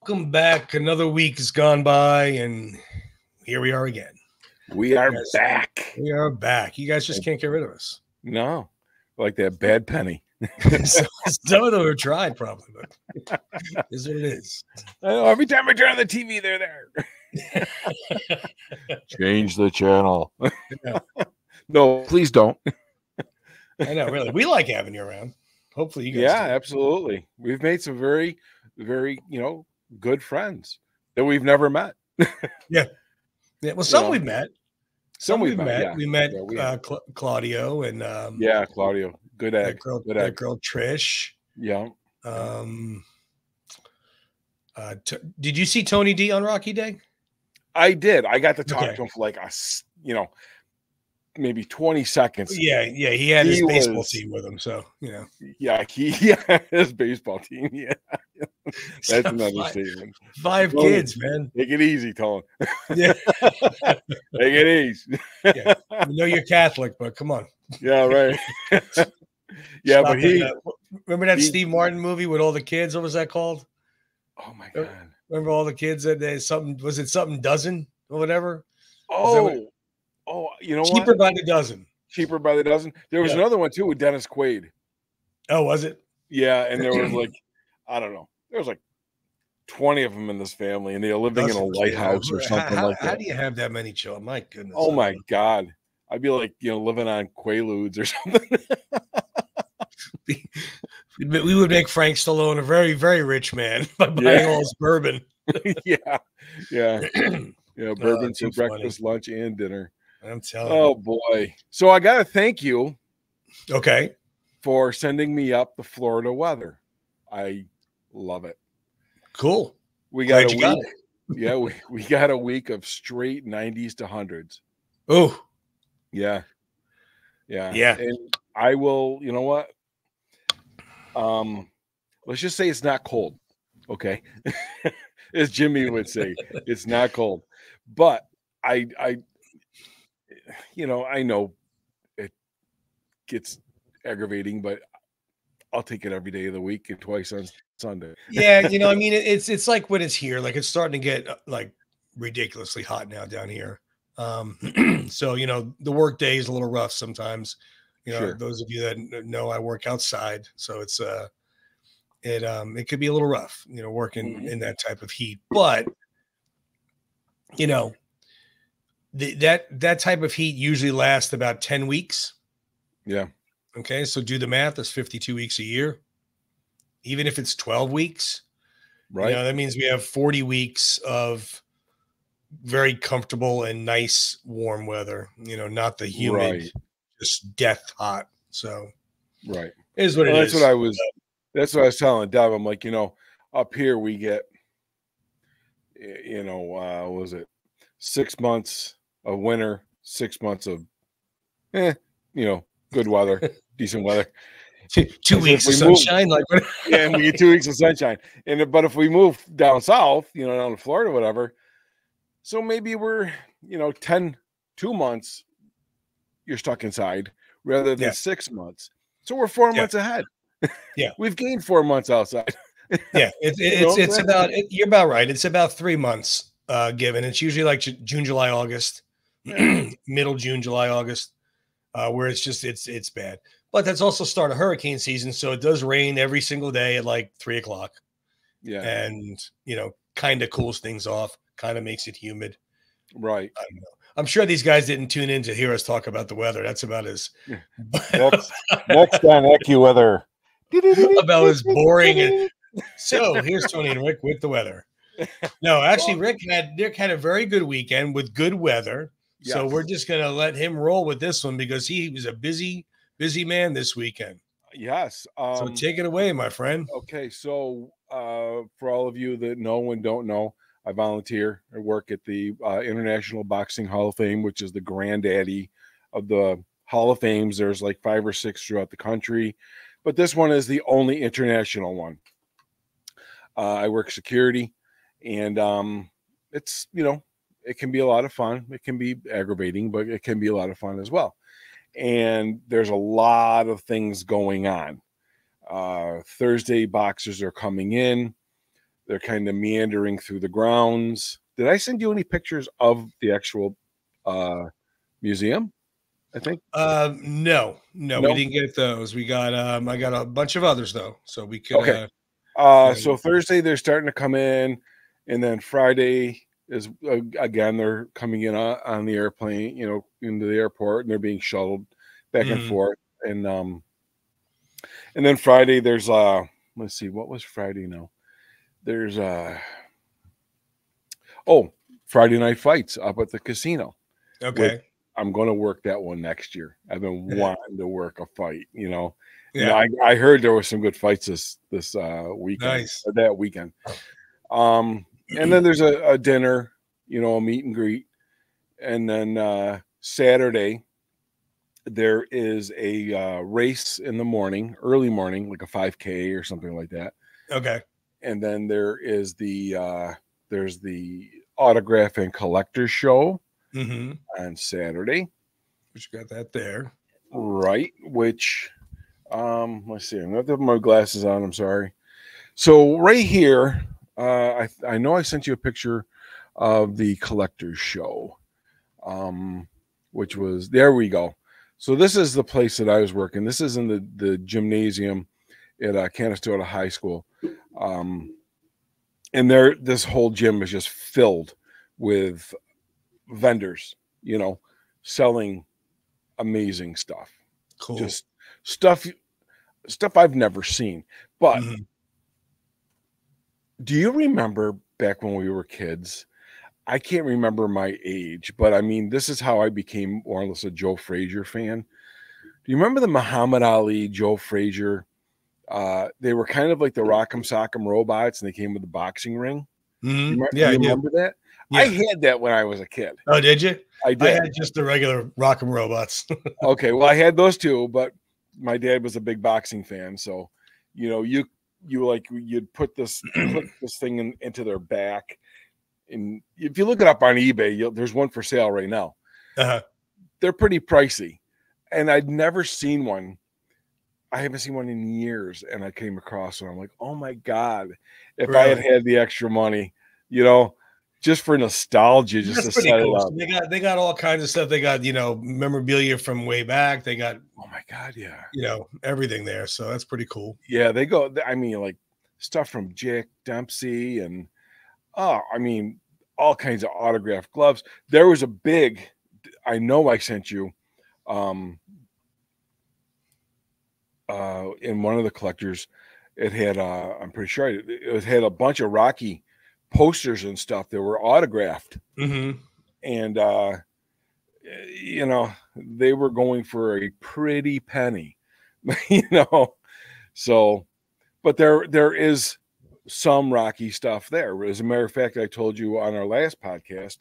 Welcome back. Another week has gone by, and here we are again. We are back. We are back. You guys just can't get rid of us. No, like that bad penny. Some of them have tried, probably, but is what it is. I know, every time I turn on the TV, they're there. Change the channel. Yeah. No, please don't. I know, really. We like having you around. Hopefully, you guys. Yeah, do. absolutely. We've made some very, very, good friends that we've never met. Yeah. Well, some we've met. Some we've met. Yeah. We met Yeah, Claudio and Claudio. Good egg. That girl Trish. Yeah. Did you see Tony D on Rocky Day? I did. I got to talk to him for like maybe 20 seconds. Yeah. He had his baseball team with him, so Yeah, his baseball team. Yeah, that's another statement. 5 kids, man. Take it easy, Tone. Yeah, take it easy. Yeah. We know you're Catholic, but come on. Yeah, right. Yeah, but remember that Steve Martin movie with all the kids? What was that called? Oh my God! Remember all the kids that something dozen or whatever? You know what? Cheaper by the dozen. Cheaper by the dozen. There was another one too with Dennis Quaid. Oh, was it? Yeah, and there was like, I don't know. There was like 20 of them in this family, and they were living in a lighthouse or something like that. How do you have that many children? My goodness. Oh my God. I'd be like, living on Quaaludes or something. We would make Frank Stallone a very, very rich man by buying all his bourbon. Yeah. Bourbon for breakfast, lunch, and dinner. I'm telling you. Oh boy. So I gotta thank you. Okay. For sending me up the Florida weather. I love it. Cool. We got Yeah, we got a week of straight 90s to 100s. Oh. Yeah. Yeah. And I will, you know what? Let's just say it's not cold. Okay. As Jimmy would say, it's not cold. But I know it gets aggravating, but I'll take it every day of the week and twice on Sunday. Yeah, I mean, it's like when it's here, like it's starting to get like ridiculously hot now down here. So the work day is a little rough sometimes. Sure. Those of you that know, I work outside, so it's it could be a little rough, working in that type of heat. But that type of heat usually lasts about 10 weeks. Yeah. Okay, so do the math. That's 52 weeks a year. Even if it's 12 weeks, right? That means we have 40 weeks of very comfortable and nice warm weather. Not the humid, just death hot. So, right, is what it is. That's what I was telling Deb. I'm like, up here we get, what was it? 6 months of winter, 6 months of, good weather, decent weather. 2 weeks of sunshine, and we get 2 weeks of sunshine. But if we move down south, down to Florida, whatever, so maybe we're 2 months you're stuck inside rather than 6 months. So we're 4 months ahead. Yeah, we've gained 4 months outside. Yeah, it's about you're about right. It's about 3 months given. It's usually like June, July, August, middle June, July, August. Where it's just it's bad, but that's also start of hurricane season, so it does rain every single day at like 3:00. Yeah, and kind of cools things off, kind of makes it humid. Right. I don't know. I'm sure these guys didn't tune in to hear us talk about the weather. That's about as next on AccuWeather. About as boring. So here's Tony and Rick with the weather. No, actually, Rick had a very good weekend with good weather. Yes. So we're just going to let him roll with this one because he was a busy man this weekend. Yes. So take it away, my friend. Okay. So for all of you that know and don't know, I volunteer. I work at the International Boxing Hall of Fame, which is the granddaddy of the Hall of Fames. There's like 5 or 6 throughout the country, but this one is the only international one. I work security, and it's, it can be a lot of fun. It can be aggravating, but it can be a lot of fun as well. And there's a lot of things going on. Thursday boxers are coming in. They're kind of meandering through the grounds. Did I send you any pictures of the actual museum? I think no, we didn't get those. We got I got a bunch of others though, so we could. Okay. So Thursday they're starting to come in, and then Friday is again they're coming in on the airplane, you know, into the airport, and they're being shuttled back and forth, and then Friday there's let's see, what was Friday now? There's Friday night fights up at the casino. Okay. I'm going to work that one next year. I've been wanting to work a fight, you know. Yeah. I heard there were some good fights this weekend. Nice. That weekend. And then there's a dinner, you know, a meet and greet. And then Saturday there is a race in the morning, early morning, like a 5K or something like that. Okay. And then there is there's the autograph and collector show on Saturday. Which got that there. Right. Which, let's see. I'm going to have my glasses on. I'm sorry. So right here, I know I sent you a picture of the collector's show, which was, there we go. So this is the place that I was working. This is in the gymnasium at Canastota High School. And this whole gym is just filled with vendors, you know, selling amazing stuff. Cool. Just stuff I've never seen. But do you remember back when we were kids? I can't remember my age, but I mean, this is how I became more or less a Joe Frazier fan. Do you remember the Muhammad Ali, Joe Frazier? They were kind of like the Rock'em Sock'em robots, and they came with the boxing ring. Do you remember that? Yeah. I had that when I was a kid. Oh, did you? I did. I had just the regular Rock'em robots. Okay, well, I had those too, but my dad was a big boxing fan, so you know, you'd put this click this thing into their back, and if you look it up on eBay, there's one for sale right now. They're pretty pricey, and I'd never seen one. I haven't seen one in years, and I came across one. I'm like, oh my God, if I had the extra money, you know, just for nostalgia, just to set it up. They got all kinds of stuff. They got, you know, memorabilia from way back. They got, oh my God, yeah, you know, everything there. So that's pretty cool. Yeah, they go. I mean, like stuff from Jack Dempsey, and I mean, all kinds of autographed gloves. There was a big, I know I sent you, in one of the collectors, it had I'm pretty sure it had a bunch of Rocky posters and stuff that were autographed, and you know, they were going for a pretty penny, you know. So, but there is some Rocky stuff there. As a matter of fact, I told you on our last podcast,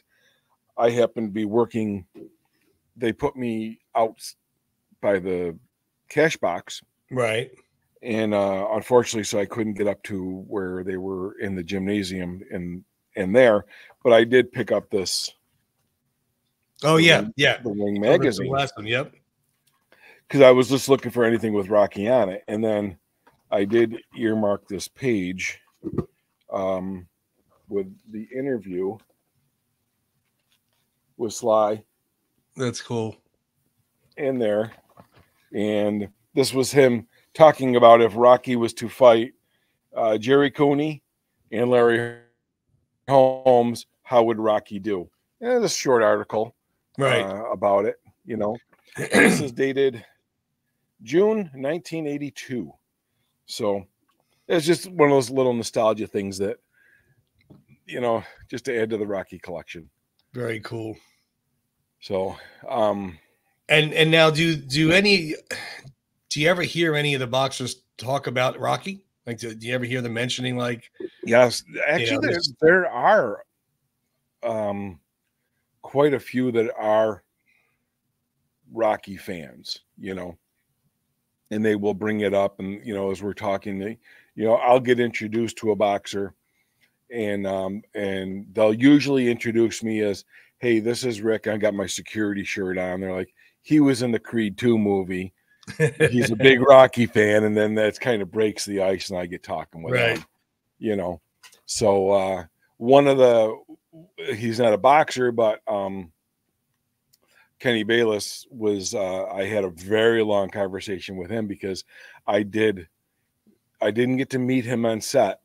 I happened to be working. They put me out by the cash box. Right. And unfortunately, so I couldn't get up to where they were in the gymnasium and there, but I did pick up this. Oh, yeah. The Ring magazine. The last one, yep. Because I was just looking for anything with Rocky on it. And then I did earmark this page with the interview with Sly. That's cool. In there. And this was him talking about if Rocky was to fight Jerry Cooney and Larry Holmes, how would Rocky do? And it's a short article about it, you know. This is dated June 1982. So it's just one of those little nostalgia things that, you know, just to add to the Rocky collection. Very cool. So, and now do you ever hear any of the boxers talk about Rocky? Like, do you ever hear them mentioning, like? Yes, actually, there are quite a few that are Rocky fans, you know, and they will bring it up. And, you know, as we're talking, you know, I'll get introduced to a boxer, and they'll usually introduce me as, hey, this is Rick. I got my security shirt on. They're like, he was in the Creed 2 movie. He's a big Rocky fan, and then that kind of breaks the ice, and I get talking with him, you know. So he's not a boxer, but Kenny Bayless was, I had a very long conversation with him because I didn't get to meet him on set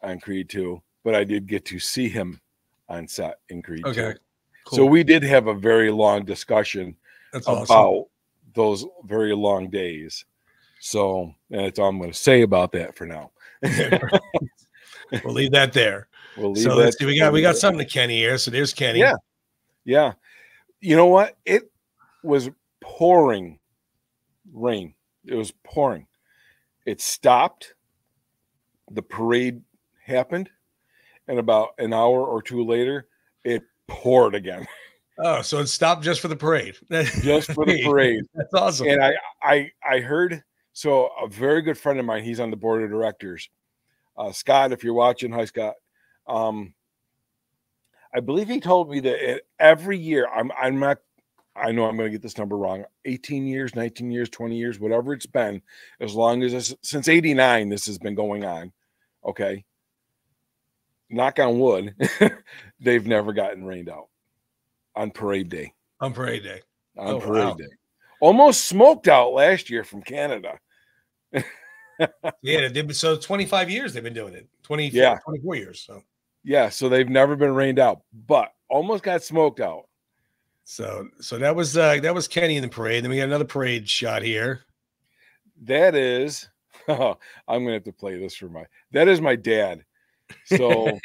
on Creed 2, but I did get to see him on set in Creed 2. Cool. So we did have a very long discussion about those very long days. So that's all I'm going to say about that for now. We'll leave that there. Let's see. We got something to Kenny here. So there's Kenny. Yeah. You know what? It was pouring rain. It was pouring. It stopped. The parade happened. And about an hour or two later, it poured again. Oh, so it stopped just for the parade. Just for the parade. That's awesome. And I heard, so a very good friend of mine, he's on the board of directors. Scott, if you're watching, hi Scott. I believe he told me that every year, I know I'm going to get this number wrong, 18 years, 19 years, 20 years, whatever it's been, as long as since 89, this has been going on. Okay. Knock on wood, they've never gotten rained out on parade day. On parade day. Day. Almost smoked out last year from Canada. Yeah, so 25 years they've been doing it. 24 years. So yeah, so they've never been rained out, but almost got smoked out. So that was Kenny in the parade. Then we got another parade shot here. That is, I'm gonna have to play this that is my dad. So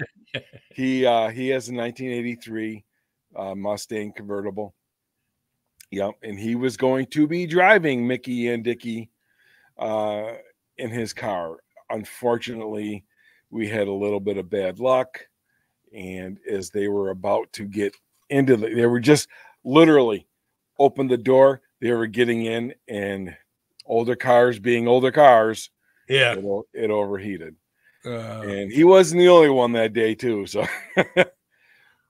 he has a 1983 Mustang convertible. Yep, and he was going to be driving Mickey and Dickie in his car. Unfortunately, we had a little bit of bad luck, and as they were about to get into they were just literally opened the door, they were getting in, and older cars being older cars, it overheated. And he wasn't the only one that day too, so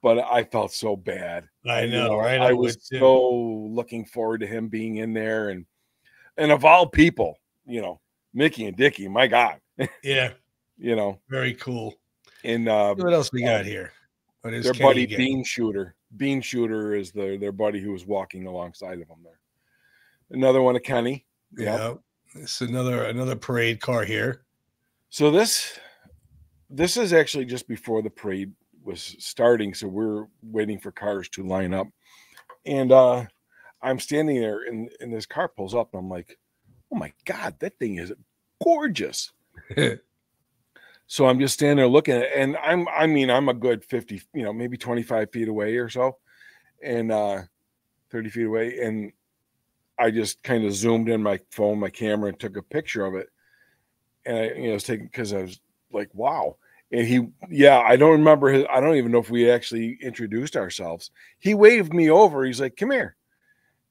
but I felt so bad. I know, right? I was so looking forward to him being in there, and of all people, Mickey and Dickie, my God. Yeah. Very cool. And what else we got here? What is their buddy Bean Shooter? Bean Shooter is their buddy who was walking alongside of them there. Another one of Kenny. Yeah. It's another parade car here. So this is actually just before the parade was starting, so we're waiting for cars to line up. And I'm standing there, and this car pulls up, and I'm like, oh my God, that thing is gorgeous. So I'm just standing there looking at it, and I'm a good 50, maybe 25 feet away or so, and 30 feet away, and I just kind of zoomed in my phone, my camera, and took a picture of it. And I was taking, because I was like, wow. And I don't remember I don't even know if we actually introduced ourselves. He waved me over. He's like, come here.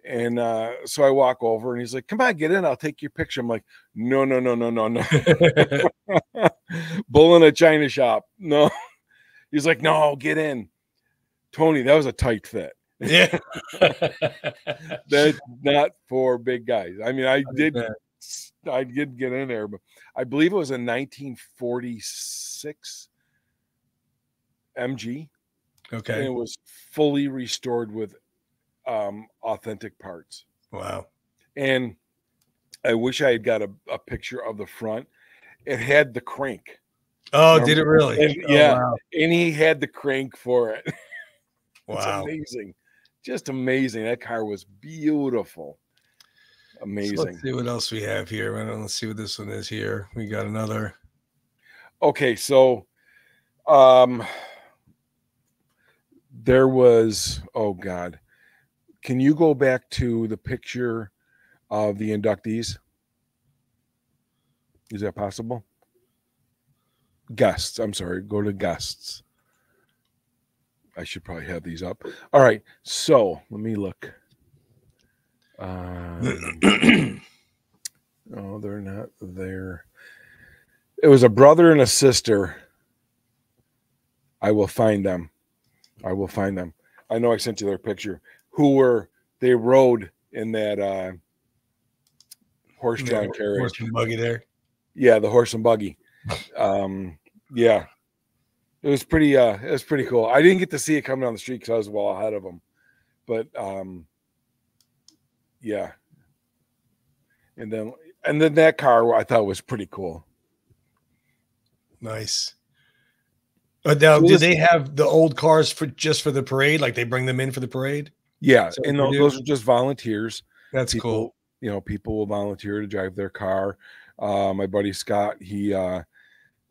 And so I walk over, and he's like, come on, get in. I'll take your picture. I'm like, no. Bull in a china shop. No. He's like, no, get in. Tony, that was a tight fit. Yeah. That's not for big guys. I mean, I did get in there, but I believe it was a 1946 MG. Okay. And it was fully restored with authentic parts. Wow. And I wish I had got a picture of the front. It had the crank. Oh, remember? Did it really? And, wow. And he had the crank for it. It's amazing. Just amazing. That car was beautiful. Amazing. So let's see what else we have here. Let's see what this one is here. We got another. Okay, so there was, oh God. Can you go back to the picture of the inductees? Is that possible? Guests. I'm sorry. Go to guests. I should probably have these up. All right. So let me look. Oh, they're not there. It was a brother and a sister. I will find them. I know I sent you their picture. They rode in that horse-drawn carriage. Horse and buggy there. Yeah, the horse and buggy. Yeah. It was pretty cool. I didn't get to see it coming down the street because I was well ahead of them, but yeah. And then that car I thought was pretty cool. Nice. Now, do they have the old cars just for the parade? Like they bring them in for the parade? Yeah, and those are just volunteers. That's cool. You know, people will volunteer to drive their car. My buddy Scott, he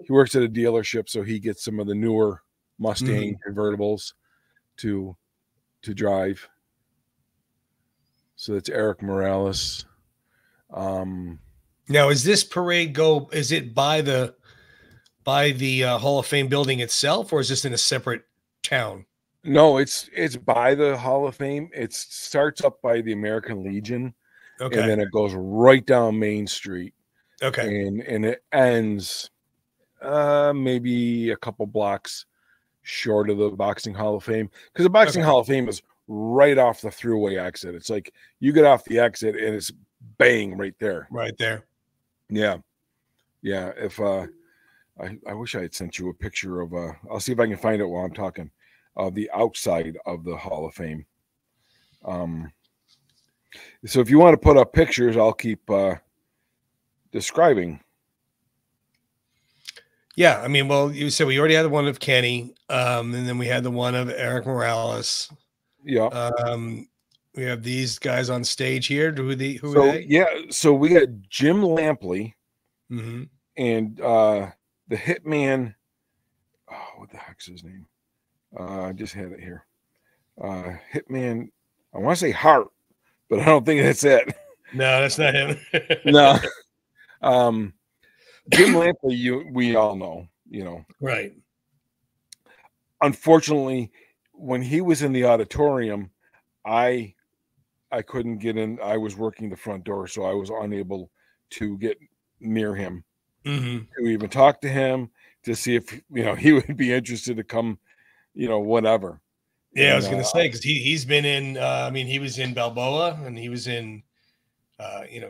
works at a dealership, so he gets some of the newer Mustang convertibles to drive. So that's Eric Morales. Now, is this parade is it by the Hall of Fame building itself, or is this in a separate town? No, it's by the Hall of Fame. It starts up by the American Legion, okay, and then it goes right down Main Street. Okay, and it ends maybe a couple blocks short of the Boxing Hall of Fame, because the Boxing Hall of Fame is right off the throughway exit. It's like you get off the exit and it's bang right there. Right there. Yeah. If I wish I had sent you a picture of I'll see if I can find it while I'm talking, of the outside of the Hall of Fame. So if you want to put up pictures, I'll keep describing. Yeah, I mean, well, you said we already had the one of Kenny, and then we had the one of Eric Morales. Yeah. We have these guys on stage here. Who are they? Yeah, so we got Jim Lampley, and the Hitman. Oh, what the heck's his name? I just had it here. Hitman. I want to say Hart, but I don't think that's it. No, that's not him. No. Jim Lampley, we all know, right. Unfortunately, when he was in the auditorium, I couldn't get in. I was working the front door, so I was unable to get near him to even talk to him, to see if he would be interested to come, whatever. Yeah, I was gonna say, because he's been in. I mean, he was in Balboa, and he was in,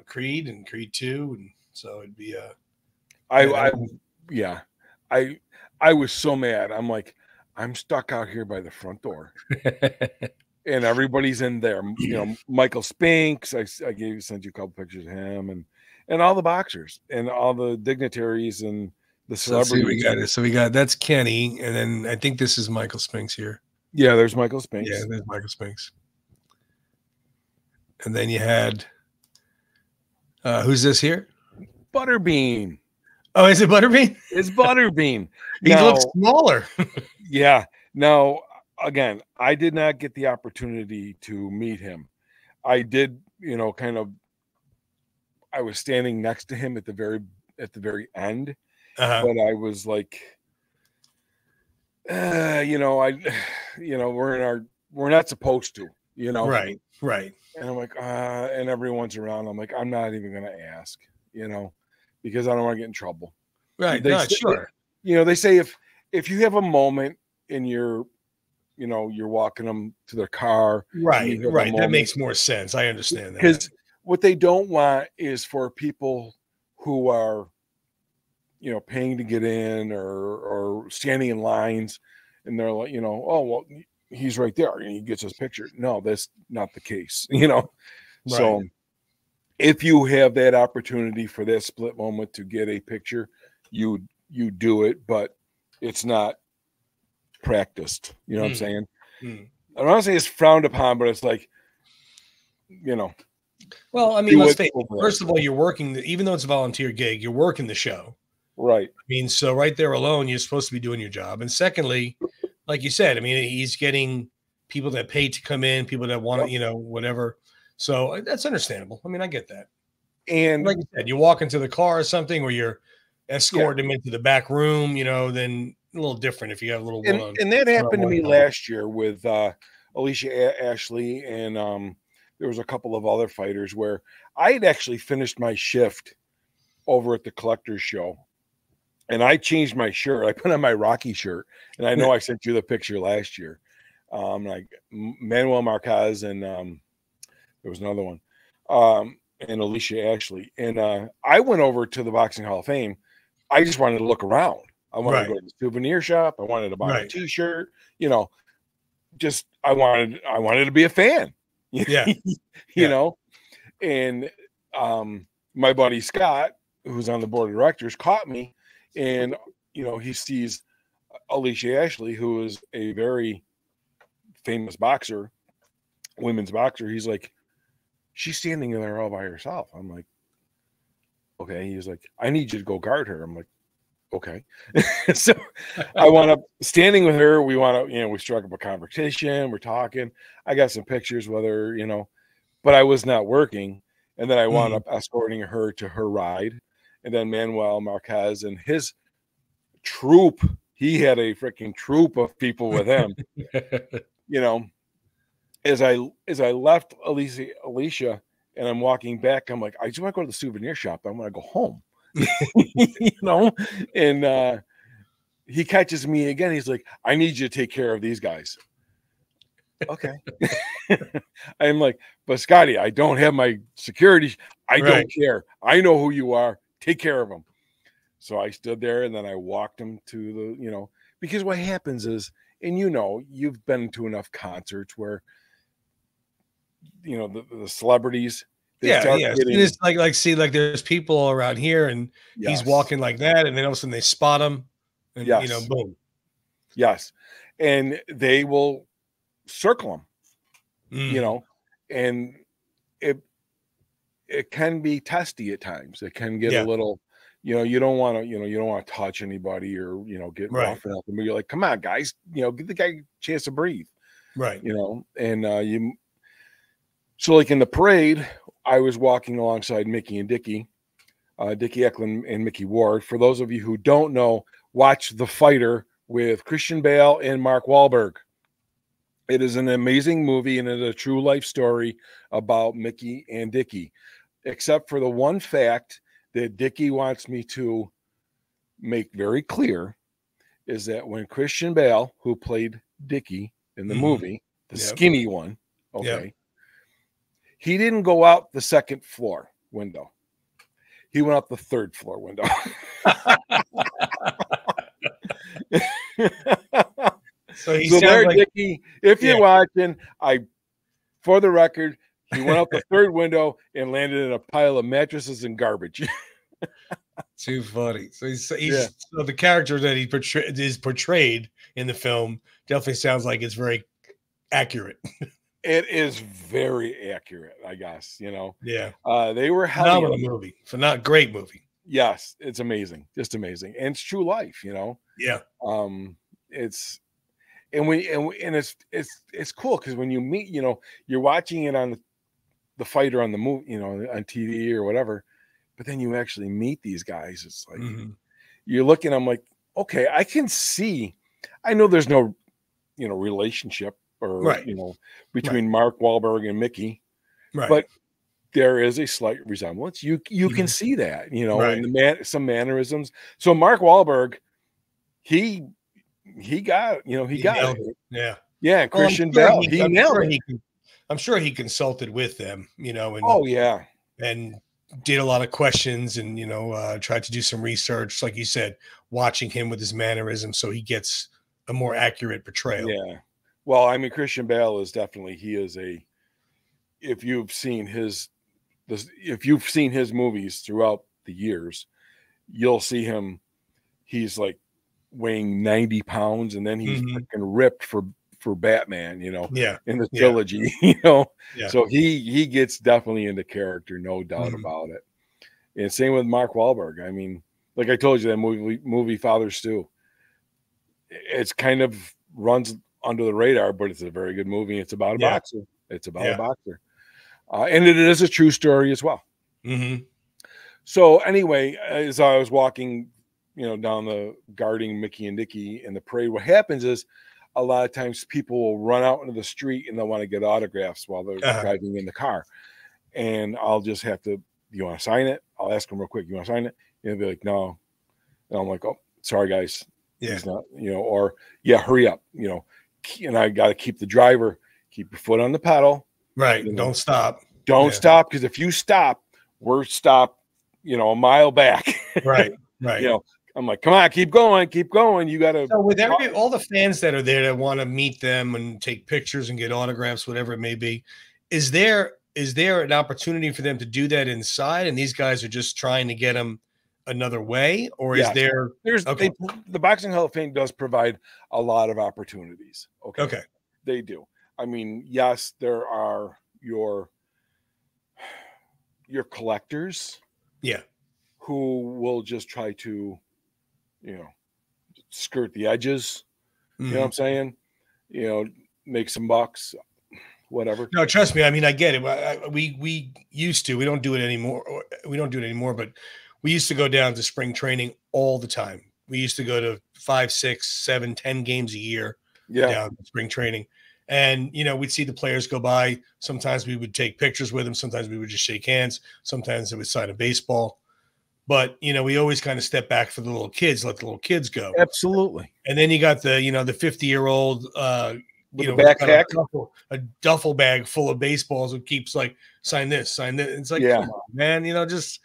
Creed and Creed 2, and so it'd be I was so mad. I'm like, I'm stuck out here by the front door, and everybody's in there. Michael Spinks. I sent you a couple pictures of him, and all the boxers and all the dignitaries and the celebrities. So we got that's Kenny, and then I think this is Michael Spinks here. Yeah, there's Michael Spinks. Yeah, there's Michael Spinks. And then you had who's this here? Butterbean. Oh, is it Butterbean? It's Butterbean. He looks smaller. Yeah. Now, again, I did not get the opportunity to meet him. I did, I was standing next to him at the very end, but I was like, we're not supposed to, Right. And I'm like, and everyone's around. I'm like, I'm not even going to ask, because I don't want to get in trouble. Right. Sure. They say if you have a moment and you're walking them to their car. Right. That makes more sense. I understand that. Because what they don't want is for people who are, paying to get in or standing in lines, and they're like, oh, well, he's right there and he gets his picture. No, that's not the case, Right. So if you have that opportunity for that split moment to get a picture, you do it, but it's not practiced. You know what I'm saying? I'm not saying it's frowned upon, but it's like, Well, I mean, let's face it. First of all, you're working, even though it's a volunteer gig, you're working the show. Right. I mean, so right there alone, you're supposed to be doing your job. And secondly, like you said, I mean, he's getting people that pay to come in, people that want to, whatever. So that's understandable. I mean, I get that. And like you said, you walk into the car or something, or you're escorting him into the back room, then a little different if you have a little one. And that happened to me last year with Alicia Ashley, and there was a couple of other fighters where I had actually finished my shift over at the Collector's Show, and I changed my shirt. I put on my Rocky shirt, and I know I sent you the picture last year. Like Manuel Marquez, and there was another one, and Alicia Ashley. And I went over to the Boxing Hall of Fame. I just wanted to look around, I wanted to go to the souvenir shop. I wanted to buy a T-shirt. You know, just I wanted to be a fan. Yeah, you know, and my buddy Scott, who's on the board of directors, caught me, and you know, he sees Alicia Ashley, who is a very famous boxer, women's boxer. He's like, she's standing there all by herself. I'm like, okay. He's like, I need you to go guard her. I'm like, okay. So I wound up standing with her. We wound up, you know, we struck up a conversation. We're talking. I got some pictures with her, you know, but I was not working. And then I wound up escorting her to her ride. And then Manuel Marquez and his troop, he had a freaking troop of people with him. You know, as I left Alicia and I'm walking back, I'm like, I just want to go to the souvenir shop. I want to go home. You know, and he catches me again. He's like, I need you to take care of these guys. Okay. I'm like, but Scotty, I don't have my security. I don't care. I know who you are. Take care of them. So I stood there and then I walked him to the, you know, because what happens is, and you know, you've been to enough concerts where, you know, the celebrities, getting... It's like see, like there's people around here and he's walking like that, and then all of a sudden they spot him, and you know, boom. Yes, and they will circle him. You know, and it can be testy at times. It can get a little, you know, you don't want to touch anybody or, you know, get rough enough. But you're like, come on, guys, you know, give the guy a chance to breathe. Right. You know, and so like in the parade, I was walking alongside Mickey and Dickie Eklund and Mickey Ward. For those of you who don't know, watch The Fighter with Christian Bale and Mark Wahlberg. It is an amazing movie, and it's a true life story about Mickey and Dickie, except for the one fact that Dickie wants me to make very clear is that when Christian Bale, who played Dickie in the movie, the skinny one, he didn't go out the second floor window. He went out the third floor window. So there, like, Dickie, if you're watching, for the record, he went out the third window and landed in a pile of mattresses and garbage. Too funny. So so the character that he is portrayed in the film definitely sounds like it's very accurate. It is very accurate, I guess. You know. Yeah. They were phenomenal movie. Not great movie. Yes, it's amazing, just amazing, and it's true life. You know. Yeah. It's. And it's cool because when you meet, you know, you're watching it on the fighter on the movie, you know, on TV or whatever, but then you actually meet these guys. It's like you're looking. I'm like, okay, I can see. I know there's no, you know, relationship or you know between Mark Wahlberg and Mickey, but there is a slight resemblance. You can see that, you know, and some mannerisms. So Mark Wahlberg, he got, you know, he got it. Yeah. Christian Bale, he nailed it. I'm sure he consulted with them, you know, and and did a lot of questions and, you know, tried to do some research, like you said, watching him with his mannerisms so he gets a more accurate portrayal. Yeah. Well, I mean, Christian Bale is definitely, if you've seen his movies throughout the years, you'll see him. He's like weighing 90 pounds, and then he's freaking ripped for Batman, you know, in the trilogy, you know. So he gets definitely into character, no doubt about it. And same with Mark Wahlberg. I mean, like I told you, that movie Father Stew, it's kind of runs under the radar, but it's a very good movie. It's about a boxer. It's about a boxer. And it is a true story as well. So anyway, as I was walking, you know, down the guarding Mickey and Dickie in the parade, what happens is a lot of times people will run out into the street and they'll want to get autographs while they're driving in the car. And I'll just have to, you want to sign it? I'll ask them real quick, you want to sign it? And they'll be like, no. And I'm like, oh, sorry, guys. He's not, you know, or hurry up, you know. And I got to keep the driver, keep your foot on the pedal. Right. You know, don't stop. Don't stop, because if you stop, we're stopped, you know, a mile back. Right. You know, I'm like, come on, keep going, keep going. You got to. So with all the fans that are there that want to meet them and take pictures and get autographs, whatever it may be, is there an opportunity for them to do that inside? And these guys are just trying to get them another way, or is there? Okay. The Boxing Hall of Fame does provide a lot of opportunities. Okay, they do. I mean, yes, there are your collectors, who will just try to, skirt the edges. You know what I'm saying? Make some bucks, whatever. No, trust me. I mean, I get it. We used to. We don't do it anymore. We don't do it anymore. But we used to go down to spring training all the time. We used to go to 5, 6, 7, 10 games a year down to spring training. And, we'd see the players go by. Sometimes we would take pictures with them. Sometimes we would just shake hands. Sometimes they would sign a baseball. But, we always kind of step back for the little kids, let the little kids go. Absolutely. And then you got the 50-year-old, with a backpack, a duffel bag full of baseballs who keeps like, sign this. It's like, come on, man, just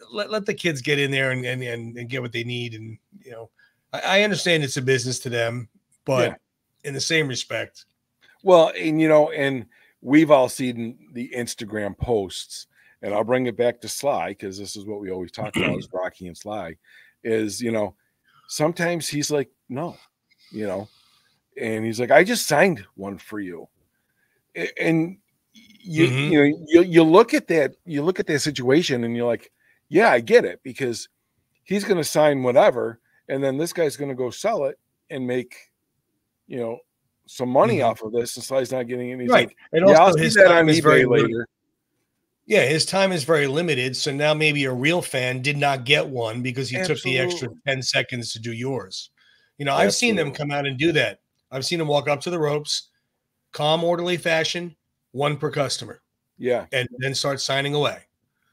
let the kids get in there and get what they need. And, I understand it's a business to them, but in the same respect. Well, and we've all seen the Instagram posts, and I'll bring it back to Sly, because this is what we always talk about is Rocky and Sly, is, sometimes he's like, no, and he's like, I just signed one for you. And you look at that situation and you're like, yeah, I get it, because he's going to sign whatever. And then this guy's going to go sell it and make, some money off of this. And Sly's not getting any. Right. Like, and also I'll his time is very later. Yeah, his time is very limited. So now maybe a real fan did not get one because he took the extra 10 seconds to do yours. I've seen them come out and do that. I've seen them walk up to the ropes, calm, orderly fashion, one per customer. Yeah. And then start signing away.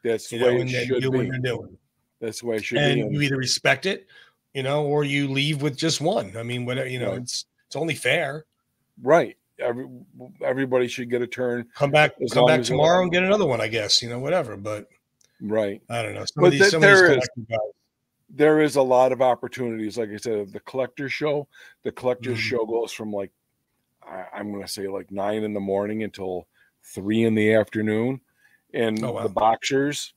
That's the way it should be. What they're doing. That's the way it should be. And you either respect it, or you leave with just one. I mean, whatever, it's only fair. Right. Everybody should get a turn. Come back tomorrow and get another one, I guess, whatever. But right. I don't know. There is a lot of opportunities. Like I said, the collector's show goes from like, I'm going to say like 9 in the morning until 3 in the afternoon. And the boxers,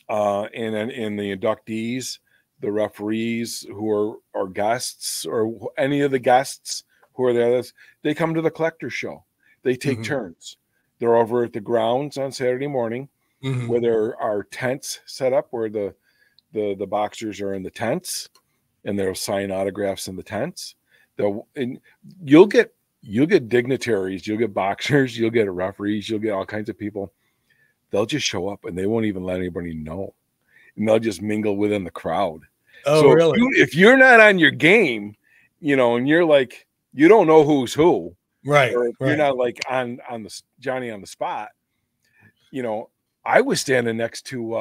and then in the inductees, the referees who are guests, or any of the guests who are there, they come to the collector's show. They take turns. They're over at the grounds on Saturday morning, where there are tents set up where the boxers are in the tents, and they'll sign autographs in the tents. You'll get dignitaries, you'll get boxers, you'll get referees, you'll get all kinds of people. They'll just show up and they won't even let anybody know, and they'll just mingle within the crowd. Oh, so really? If you're not on your game, and you're like, you don't know who's who, right? Or you're not like on the Johnny on the spot. I was standing next to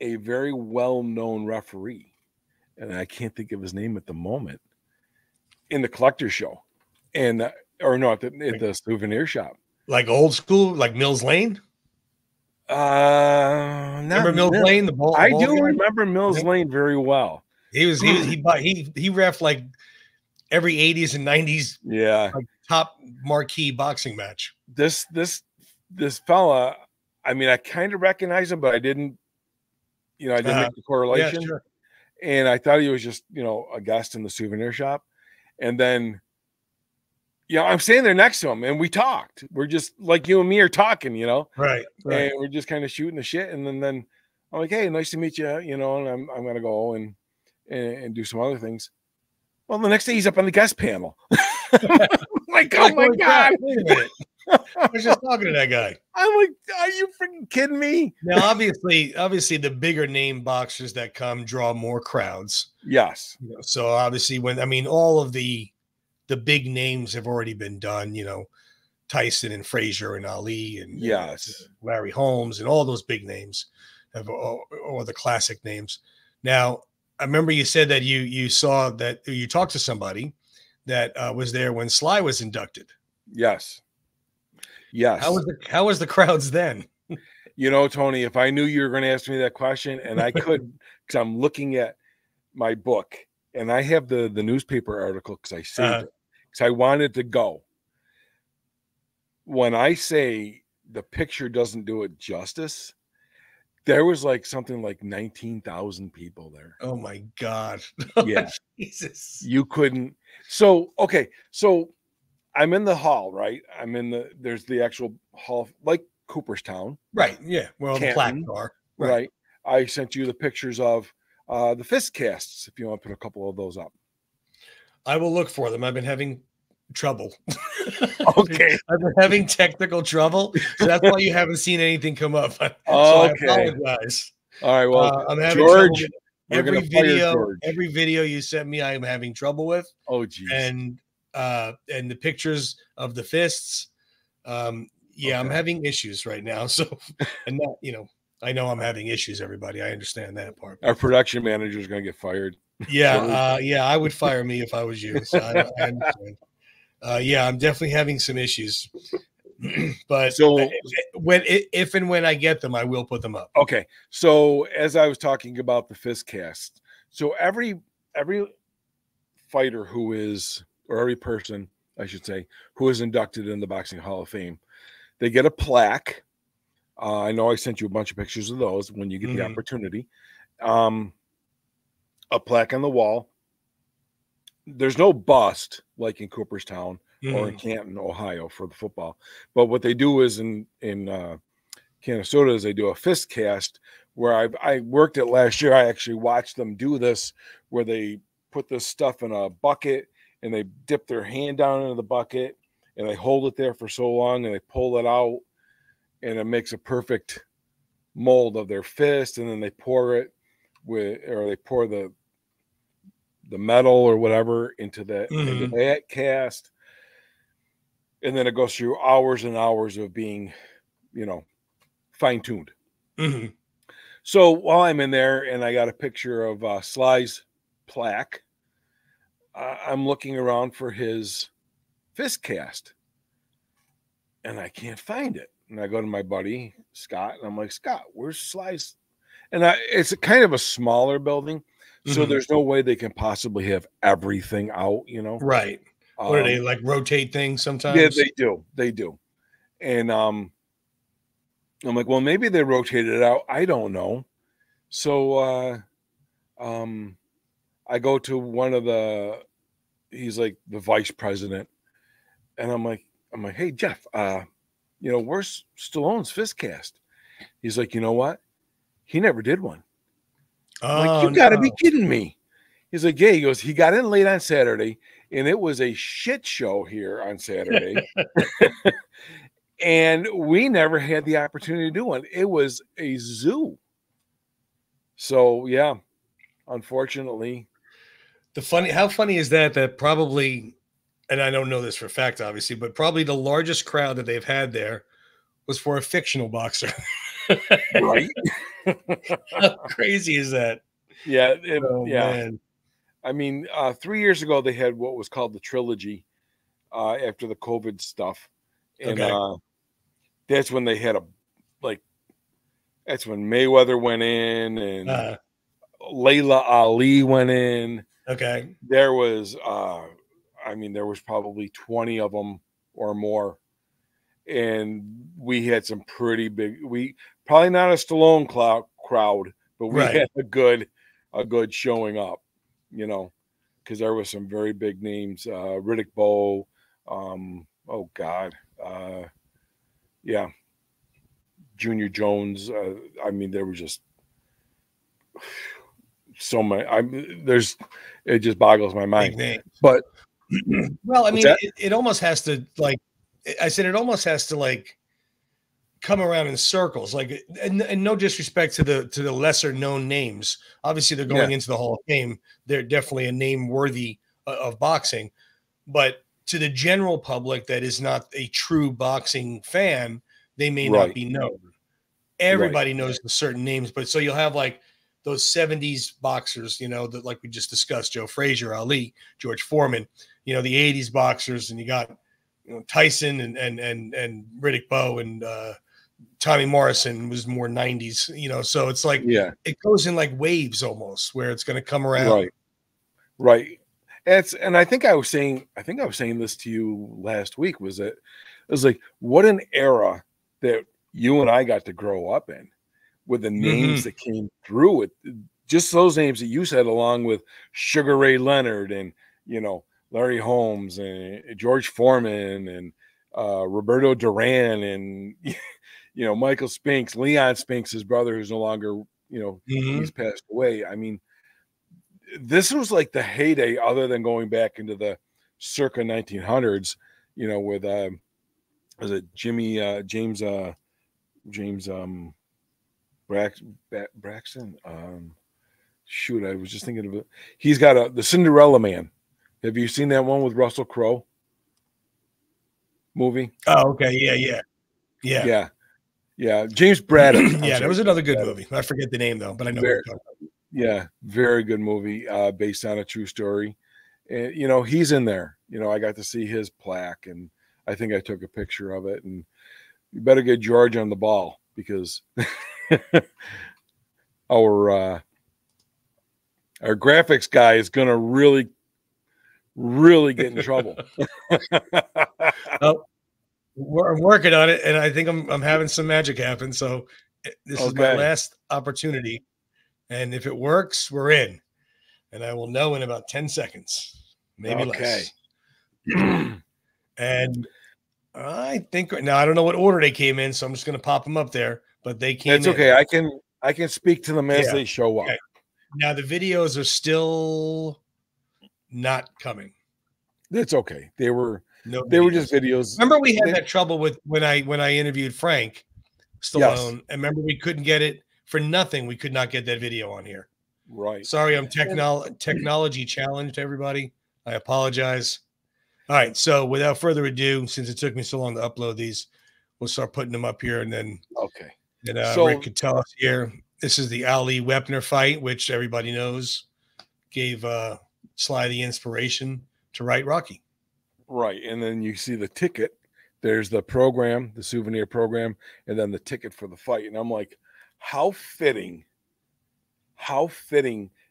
a very well-known referee, and I can't think of his name at the moment, in the collector's show, and at the souvenir shop. Like old school, like Mills Lane. Remember Mills Lane? I do remember Mills Lane very well. He reffed like every 80s and 90s, like, top marquee boxing match. This fella, I mean, I kind of recognize him, but I didn't. I didn't make the correlation. Yeah, sure. And I thought he was just, a guest in the souvenir shop, and then. I'm standing there next to him, and we talked. We're just like you and me are talking, Right. And we're just kind of shooting the shit. And then I'm like, "Hey, nice to meet you," and I'm gonna go and do some other things. Well, the next day he's up on the guest panel. Like, oh my god! Wait a minute. I was just talking to that guy. I'm like, are you freaking kidding me? Now, obviously, the bigger name boxers that come draw more crowds. Yes. So obviously, all of the big names have already been done, Tyson and Frazier and Ali and Larry Holmes and all those big names or the classic names. Now, I remember you said that you saw that you talked to somebody that was there when Sly was inducted. Yes. How was the crowds then? You know, Tony, if I knew you were going to ask me that question, and I could, because I'm looking at my book, and I have the newspaper article because I saved it, because I wanted to go. When I say the picture doesn't do it justice, there was like something like 19,000 people there. Oh my God. Yeah. Jesus. You couldn't. So, okay. So I'm in the hall, right? There's the actual hall, like Cooperstown. Right. Yeah. Well, the plaques are. Right. I sent you the pictures of the fist casts, if you want to put a couple of those up. I will look for them. I've been having trouble. Okay. I've been having technical trouble. So that's why you haven't seen anything come up. So I apologize. All right. Well, I'm having George, every video you sent me, I am having trouble with. Oh, geez. And the pictures of the fists. I'm having issues right now. So, and not, I know I'm having issues, everybody. I understand that part. Our production manager is going to get fired. Yeah. I would fire me if I was you. So I understand. I'm definitely having some issues. But so if and when I get them, I will put them up. Okay. So as I was talking about the fist cast, so every fighter or every person, I should say, who is inducted in the Boxing Hall of Fame, they get a plaque. I know I sent you a bunch of pictures of those when you get the opportunity. A plaque on the wall. There's no bust like in Cooperstown or in Canton, Ohio for the football. But what they do is in Canastota is they do a fist cast where I worked it last year. I actually watched them do this where they put this stuff in a bucket and they dip their hand down into the bucket and they hold it there for so long and they pull it out and it makes a perfect mold of their fist, and then they pour it they pour the metal or whatever into that cast, and then it goes through hours and hours of being, fine-tuned. So while I'm in there and I got a picture of Sly's plaque, I'm looking around for his fist cast and I can't find it. And I go to my buddy Scott and I'm like, Scott, where's Sly's? And it's a kind of a smaller building, so there's no way they can possibly have everything out, Right. What do they like rotate things sometimes? Yeah, they do. And I'm like, well, maybe they rotated it out. I don't know. So I go to one of he's like the vice president, and I'm like, hey Jeff, where's Stallone's fist cast? He's like, you know what? He never did one. I'm like, you gotta be kidding me. He's like, yeah, he goes, he got in late on Saturday, and it was a shit show here on Saturday. And we never had the opportunity to do one. It was a zoo. So yeah, unfortunately. How funny is that probably, and I don't know this for a fact, obviously, but probably the largest crowd that they've had there was for a fictional boxer. Right. How crazy is that? Yeah. Man. I mean, 3 years ago, they had what was called the trilogy after the COVID stuff. And that's when they had that's when Mayweather went in and Layla Ali went in. Okay. There was, there was probably 20 of them or more. And we had some pretty big, probably not a Stallone crowd, but we had a good showing up, because there was some very big names, Riddick Bowe, Junior Jones. There was just so many. It just boggles my mind. But well, it almost has to, like I said, it almost has to like come around in circles. Like, and no disrespect to the lesser known names. Obviously, they're going into the Hall of Fame. They're definitely a name worthy of boxing, but to the general public that is not a true boxing fan, they may not be known. Everybody knows the certain names, but so you'll have like those 70s boxers, that like we just discussed, Joe Frazier, Ali, George Foreman, the 80s boxers, and you got Tyson and Riddick Bowe and Tommy Morrison was more 90s, you know, so it's like it goes in like waves almost where it's going to come around. Right. And I think I was saying this to you last week, was that it was like, what an era that you and I got to grow up in, with the names that came through it. Just those names that you said, along with Sugar Ray Leonard and, you know, Larry Holmes and George Foreman and Roberto Duran and, you know, Michael Spinks, Leon Spinks, his brother, who's no longer, you know, he's passed away. I mean, this was like the heyday, other than going back into the circa 1900s, you know, with was it James Braxton? Shoot, I was just thinking of it. He's got the Cinderella Man. Have you seen that one with Russell Crowe movie? Oh, okay. Yeah. James Braddock. Yeah, that was another good movie. I forget the name though, but I know what you're talking about. Yeah, very good movie, based on a true story. And, you know, he's in there. You know, I got to see his plaque, and I think I took a picture of it. And you better get George on the ball, because our graphics guy is going to really get in trouble. Oh, I'm working on it, and I think I'm having some magic happen. So this is my last opportunity. And if it works, we're in. And I will know in about 10 seconds, maybe less. And I think now, I don't know what order they came in, so I'm just going to pop them up there. But they came in. That's okay. I can speak to them as they show up. Okay. Now the videos are still not coming. That's okay. They were just videos. Remember, we had that trouble with when I interviewed Frank Stallone, and remember we couldn't get it. For nothing, we could not get that video on here. Right. Sorry, I'm technology challenged, everybody. I apologize. All right. So without further ado, since it took me so long to upload these, we'll start putting them up here. And then, so Rick could tell us here. This is the Ali Wepner fight, which everybody knows gave Sly the inspiration to write Rocky. Right. And then you see the ticket. There's the program, the souvenir program, and then the ticket for the fight. And I'm like, how fitting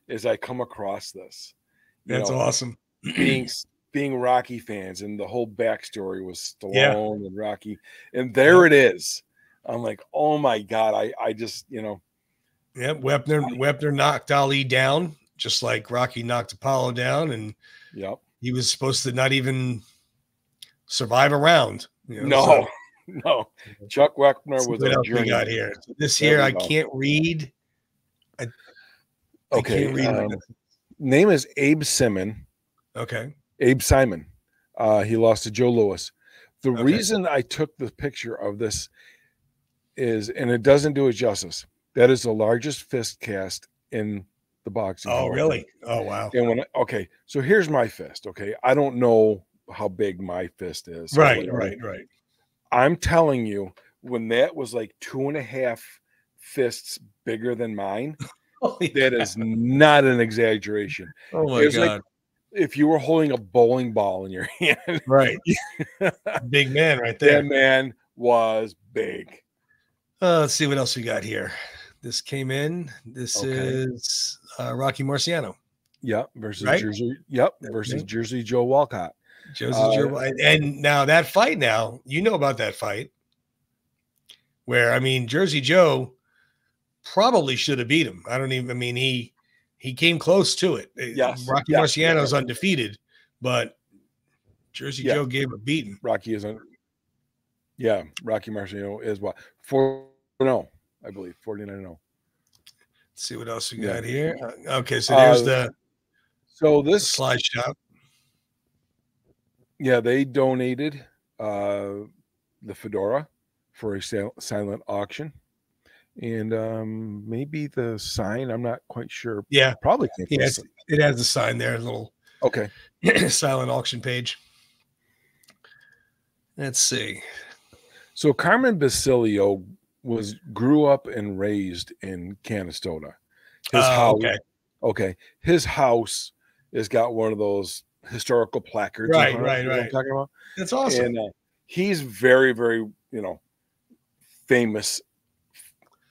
as I come across this. That's awesome. being Rocky fans, and the whole backstory was Stallone and Rocky, and there it is. I'm like, oh my God, I just, you know. Yeah, Wepner knocked Ali down, just like Rocky knocked Apollo down, and he was supposed to not even survive a round. You know, No, Chuck Wepner was a journey. We got here. This here, I can't read. I can't read. Name is Abe Simon. Okay. Abe Simon. He lost to Joe Louis. The reason I took the picture of this is, and it doesn't do it justice, that is the largest fist cast in the boxing. Oh, really? Oh, wow. And so here's my fist. Okay. I don't know how big my fist is. Right. I'm telling you, when that was like 2.5 fists bigger than mine, that is not an exaggeration. Oh my God. Like if you were holding a bowling ball in your hand. Right. Big man right there. That man was big. Let's see what else we got here. This came in. This is Rocky Marciano. Yep. Versus Jersey. Yep. Versus Jersey Joe Walcott. And now that fight, you know about that fight where, I mean, Jersey Joe probably should have beat him. He came close to it. Yes. Rocky Marciano's undefeated, but Jersey Joe gave a beating. Rocky Marciano is what? 4-0, I believe. 49-0. Let's see what else we got here. Okay, so there's this slideshow. Yeah, they donated the fedora for a silent auction, and maybe the sign. I'm not quite sure. Yeah, probably. Yes, it has the sign there. A little silent auction page. Let's see. So Carmen Basilio grew up and raised in Canastota. His house. His house has got one of those historical placards. Right. I'm talking about. That's awesome. And he's very, very, famous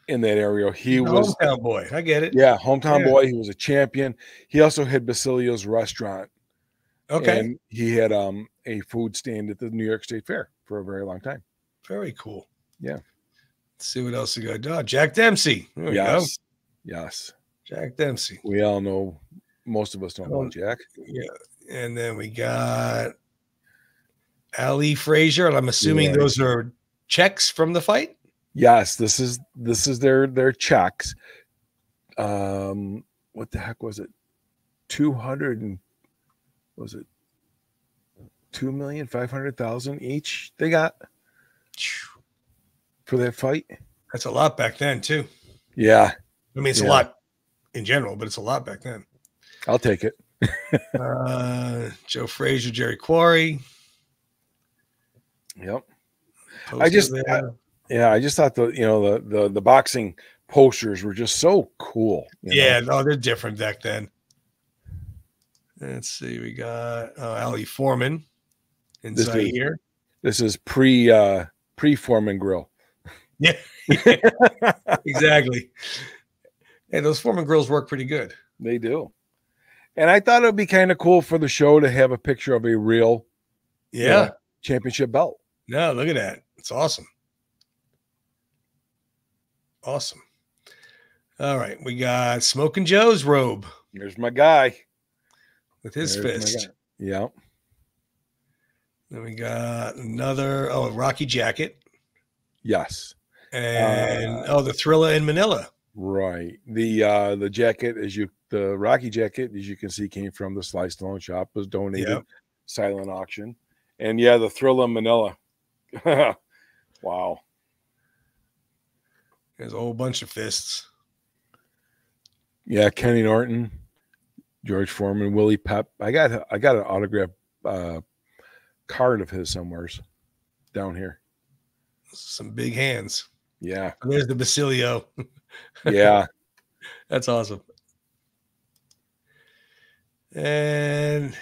in that area. He was hometown boy. I get it. Yeah, hometown boy. He was a champion. He also had Basilio's restaurant. Okay. And he had a food stand at the New York State Fair for a very long time. Very cool. Yeah. Let's see what else we got. Oh, Jack Dempsey. There we go. Yes. Jack Dempsey. We all know, most of us know about Jack. Yeah. And then we got Ali Frazier. And I'm assuming those are checks from the fight. Yes, this is their checks. What the heck was it? 2,500,000 each they got for that fight. That's a lot back then too. Yeah. I mean, it's a lot in general, but it's a lot back then. I'll take it. Joe Frazier, Jerry Quarry. Yep. I just thought the boxing posters were just so cool. They're different back then. Let's see, we got Ali Foreman inside here. This is pre-Foreman grill. Yeah, exactly. Hey, those Foreman grills work pretty good. They do. And I thought it would be kind of cool for the show to have a picture of a real championship belt. No, look at that. It's awesome. Awesome. All right. We got Smoking Joe's robe. There's my guy. With his fist. Yeah. Then we got another, Rocky jacket. Yes. And the Thriller in Manila. Right. The jacket, the Rocky jacket, as you can see, came from the Sly Stallone shop, was donated, silent auction. And the Thriller in Manila. Wow. There's a whole bunch of fists. Yeah, Kenny Norton, George Foreman, Willie Pep. I got an autograph card of his somewheres down here. Some big hands. Yeah. And there's the Basilio. Yeah. That's awesome. And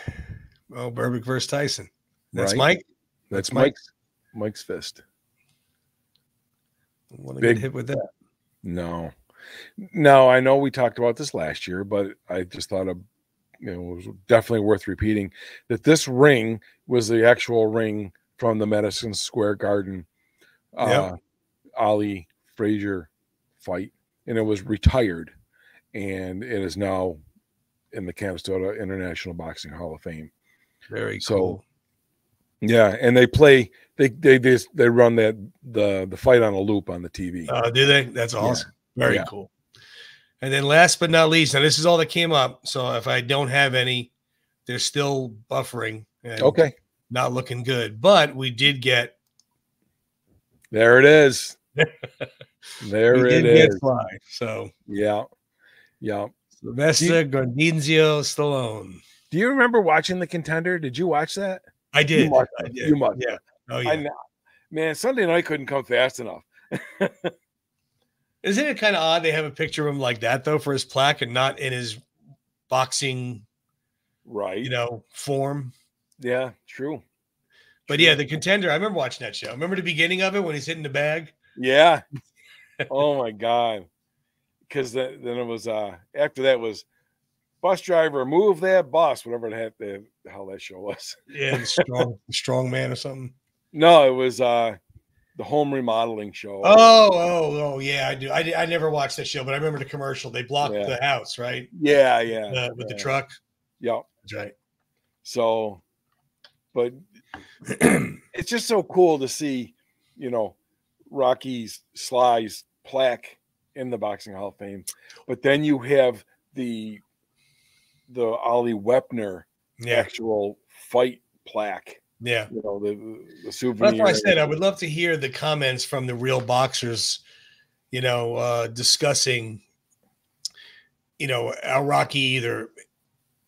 Berbick versus Tyson. That's Mike. That's Mike's fist. I want to get hit with that. No, I know we talked about this last year, but I just thought it was definitely worth repeating that this ring was the actual ring from the Madison Square Garden Ali Frazier fight, and it was retired, and it is now in the Canastota International Boxing Hall of Fame. Very cool. Yeah, and they run the fight on a loop on the TV. Do they? That's awesome. Yeah. Very cool. And then last but not least, now this is all that came up. So if I don't have any, they're still buffering. And not looking good. But we did get. There it is. There it is. Fly, so yeah. Sylvester Stallone. Do you remember watching The Contender? Did you watch that? I did. You must. Yeah. Oh yeah. Man, Sunday night couldn't come fast enough. Isn't it kind of odd they have a picture of him like that though for his plaque and not in his boxing, form? Yeah, true. But The Contender. I remember watching that show. Remember the beginning of it when he's hitting the bag? Yeah. Oh my God. Because then it was after that was bus driver, move that bus, whatever the hell that show was. Yeah, the strong man or something. No, it was the home remodeling show. Oh, yeah, I do. I never watched that show, but I remember the commercial. They blocked the house, right? Yeah. With the truck. Yeah. That's right. So, but it's just so cool to see, Sly's plaque in the Boxing Hall of Fame. But then you have the Ali Wepner actual fight plaque. Yeah. The souvenir. That's why I said I would love to hear the comments from the real boxers, discussing, how Rocky either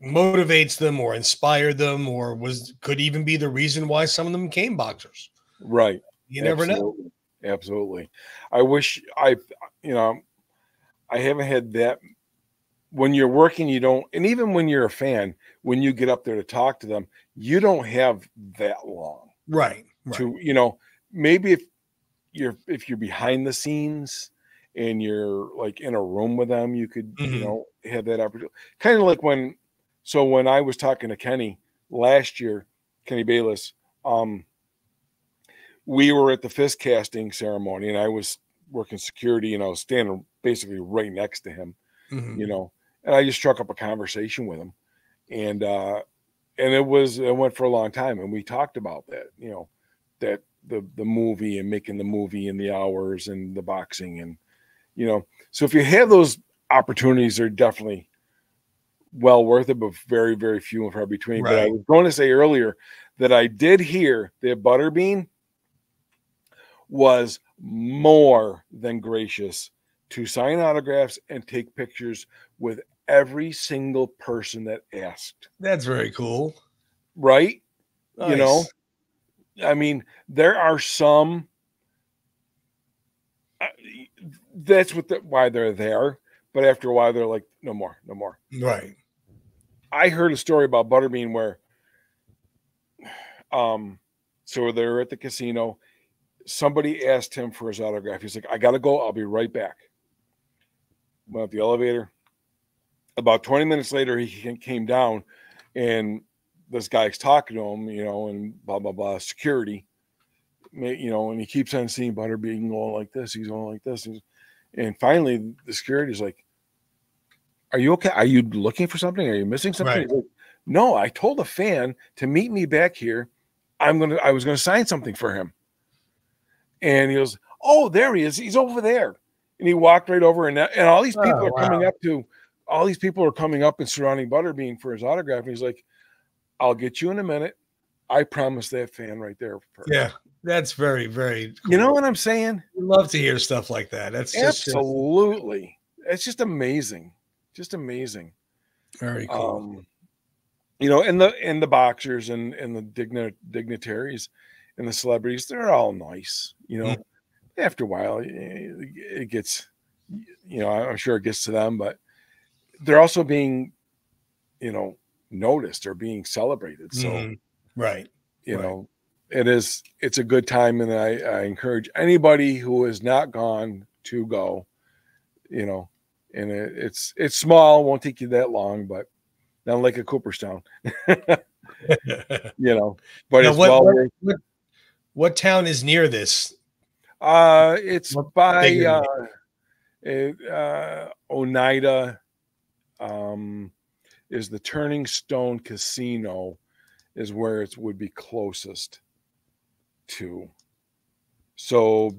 motivates them or inspired them or could even be the reason why some of them became boxers. Right. You never know. Absolutely. I wish I haven't had that. When you're working, you don't, and even when you're a fan, when you get up there to talk to them, you don't have that long. Right. To, maybe if, if you're behind the scenes and you're like in a room with them, you could, have that opportunity. Kind of like when I was talking to Kenny last year, Kenny Bayless, we were at the fist casting ceremony and I was working security and I was standing basically right next to him, and I just struck up a conversation with him, and it went for a long time. And we talked about that, that the movie and making the movie and the hours and the boxing and, so if you have those opportunities, they're definitely well worth it, but very, very few and far between. Right. But I was going to say earlier that I did hear that Butterbean was more than gracious to sign autographs and take pictures with every single person that asked. That's very cool. Right? Nice. I mean, there are some, that's why they're there. But after a while, they're like, no more. Right. I heard a story about Butterbean where, so they're at the casino. Somebody asked him for his autograph. He's like, I got to go. I'll be right back. Went up the elevator. About 20 minutes later, he came down and this guy's talking to him, and blah, blah, blah, security, and he keeps on seeing Butterbean going like this. He's going like this. And finally, the security is like, are you okay? Are you looking for something? Are you missing something? Right. Like, no, I told a fan to meet me back here. I was going to sign something for him. And he goes, oh, there he is. He's over there. And he walked right over, and all these people are coming up and surrounding Butterbean for his autograph. And he's like, I'll get you in a minute. I promise that fan right there. Yeah, that's very, very cool. You know what I'm saying? We love to hear stuff like that. That's absolutely. It's just amazing. Just amazing. Very cool. And the boxers and the dignitaries and the celebrities, they're all nice. After a while, it gets, I'm sure it gets to them, but they're also being, noticed or being celebrated. So, right. It's a good time. And I encourage anybody who has not gone to go, and it's small, won't take you that long, but not like a Cooperstown, but now, what town is near this? It's by Oneida, is the Turning Stone Casino is where it would be closest to. So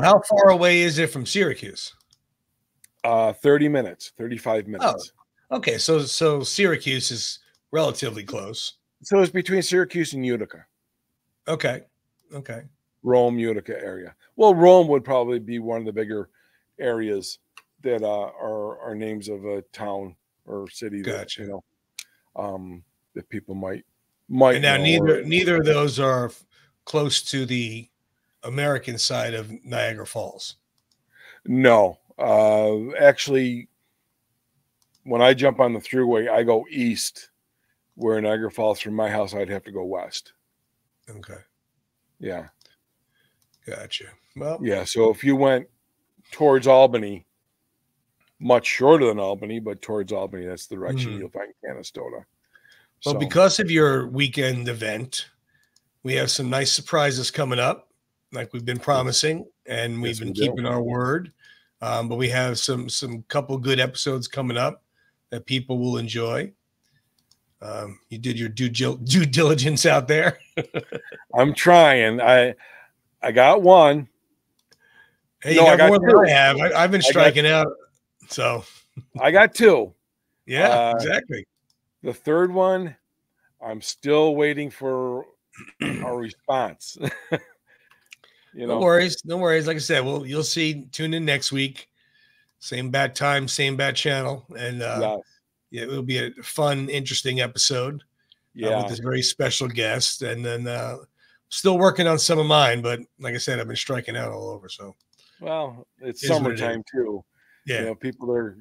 how far away is it from Syracuse? 30 minutes, 35 minutes. Oh, okay. So Syracuse is relatively close. So it's between Syracuse and Utica. Okay. Rome, Utica area. Well, Rome would probably be one of the bigger areas that are names of a town or city. Gotcha. That people might. And now neither of those are close to the American side of Niagara Falls. No, actually, when I jump on the thruway, I go east. Where Niagara Falls from my house, I'd have to go west. Okay. Yeah. Gotcha. Well, yeah. So if you went towards Albany, much shorter than Albany, but towards Albany, that's the direction you'll find Canastota. Well, because of your weekend event, we have some nice surprises coming up, like we've been promising, and we've been keeping our word. But we have some couple good episodes coming up that people will enjoy. You did your due diligence out there. I'm trying. I got one. Hey, you got more than I have. I've been striking out. So I got two. Yeah, exactly. The third one, I'm still waiting for a response. No worries. Like I said, you'll see. Tune in next week. Same bad time, same bad channel, and it will be a fun, interesting episode. With this very special guest, and then still working on some of mine. But like I said, I've been striking out all over. So, well, it's summertime too. Yeah, people are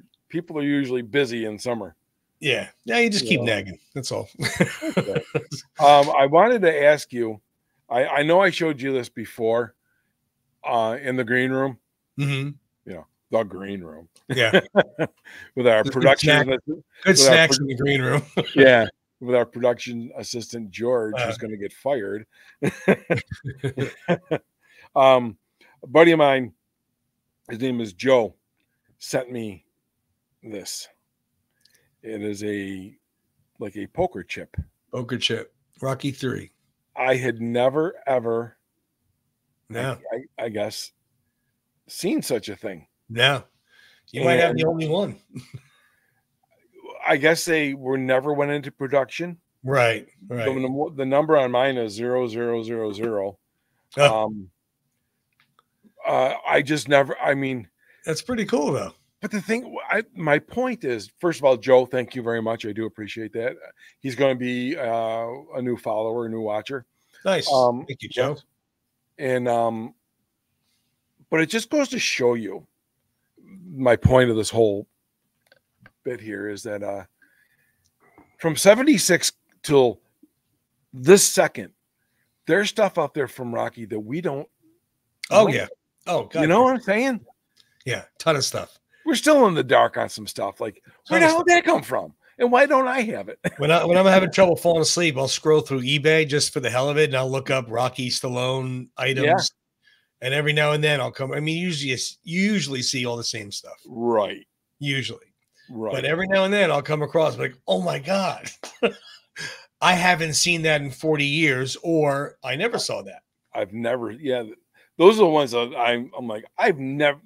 usually busy in summer. Yeah, you just keep nagging. That's all. Okay. I wanted to ask you. I know I showed you this before. in the green room. Mm-hmm. You know, the green room. Yeah. With our production. Good snacks in the green room. Yeah. With our production assistant, George, who's going to get fired. A buddy of mine, his name is Joe, sent me this. It is like a poker chip. Poker chip. Rocky 3. I had never, ever, no, I guess, seen such a thing. No. You might have the only one. I guess they never went into production. Right. The number on mine is 0000. I just never, I mean. That's pretty cool, though. But the thing, my point is, first of all, Joe, thank you very much. I do appreciate that. He's going to be a new follower, a new watcher. Nice. Thank you, Joe. And, but it just goes to show you my point of this whole bit here is that from 76 till this second, there's stuff out there from Rocky that we don't. Oh, yeah. Oh, God. You know what I'm saying? Yeah. Ton of stuff. We're still in the dark on some stuff. Like, where the hell did that come from? And why don't I have it? When I'm having trouble falling asleep, I'll scroll through eBay just for the hell of it, and I'll look up Rocky Stallone items. Yeah. And every now and then I'll come. I mean, you usually see all the same stuff. Right. Usually. Right. But every now and then I'll come across like, oh my God, I haven't seen that in 40 years, or I never saw that. I've never. Yeah. Those are the ones that I'm like, I've never.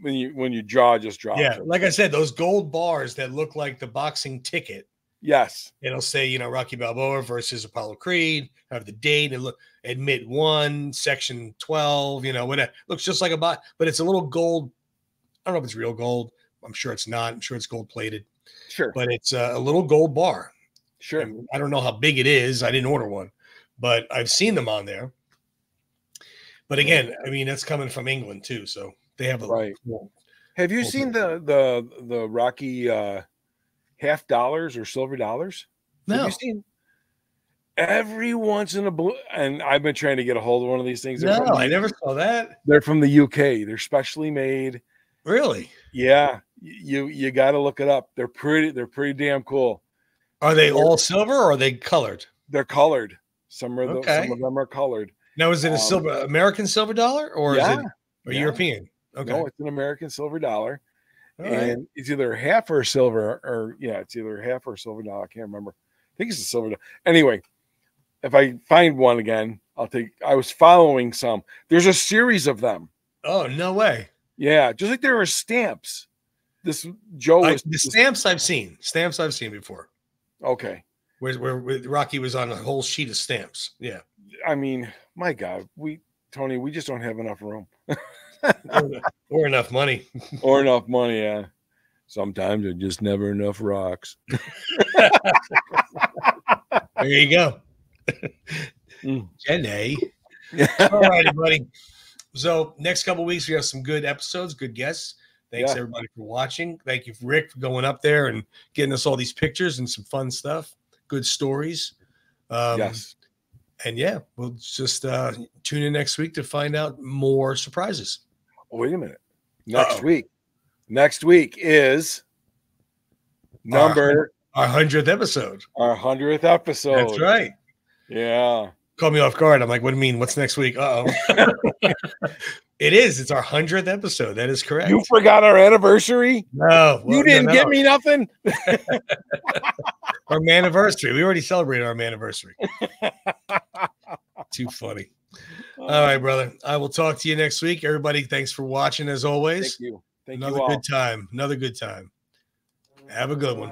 When your jaw just drops. Yeah, like I said, those gold bars that look like the boxing ticket. Yes. It'll say, Rocky Balboa versus Apollo Creed, have the date, and look, admit 1, section 12, whatever. Looks just like a bot, but it's a little gold. I don't know if it's real gold. I'm sure it's not. I'm sure it's gold plated. Sure. But it's a little gold bar. Sure. And I don't know how big it is. I didn't order one, but I've seen them on there. But again, I mean, that's coming from England too, so. They have a right. Have you seen the Rocky half dollars or silver dollars? No. Have you seen every once in a blue? And I've been trying to get a hold of one of these things. No, I never saw that. They're from the UK. They're specially made. Really? Yeah. You got to look it up. They're pretty damn cool. Are they all silver or are they colored? They're colored. Some of them are colored. Now, is it a American silver dollar or is it European? Okay. No, it's an American silver dollar. All and right. it's either half or silver, it's either half or silver dollar. I can't remember. I think it's a silver dollar. Anyway, if I find one again, I was following some. There's a series of them. Oh, no way. Yeah, just like there are stamps. This Joe stamps I've seen. Stamps I've seen before. Okay. Where Rocky was on a whole sheet of stamps. Yeah. I mean, my God, Tony, we just don't have enough room. or enough money. Yeah. Sometimes there's just never enough rocks. There you go. Jenny. All righty, buddy. So next couple of weeks, we have some good episodes, good guests. Thanks, everybody, for watching. Thank you, Rick, for going up there and getting us all these pictures and some fun stuff. Good stories. Yes. And we'll just tune in next week to find out more surprises. Oh, wait a minute. Next week is our 100th episode. Our 100th episode. That's right. Yeah. Caught me off guard. I'm like, what do you mean? What's next week? It is. It's our 100th episode. That is correct. You forgot our anniversary? No. You didn't give me nothing? Our anniversary. We already celebrated our anniversary. Too funny. All right, brother. I will talk to you next week. Everybody, thanks for watching as always. Thank you. Another good time. Have a good one.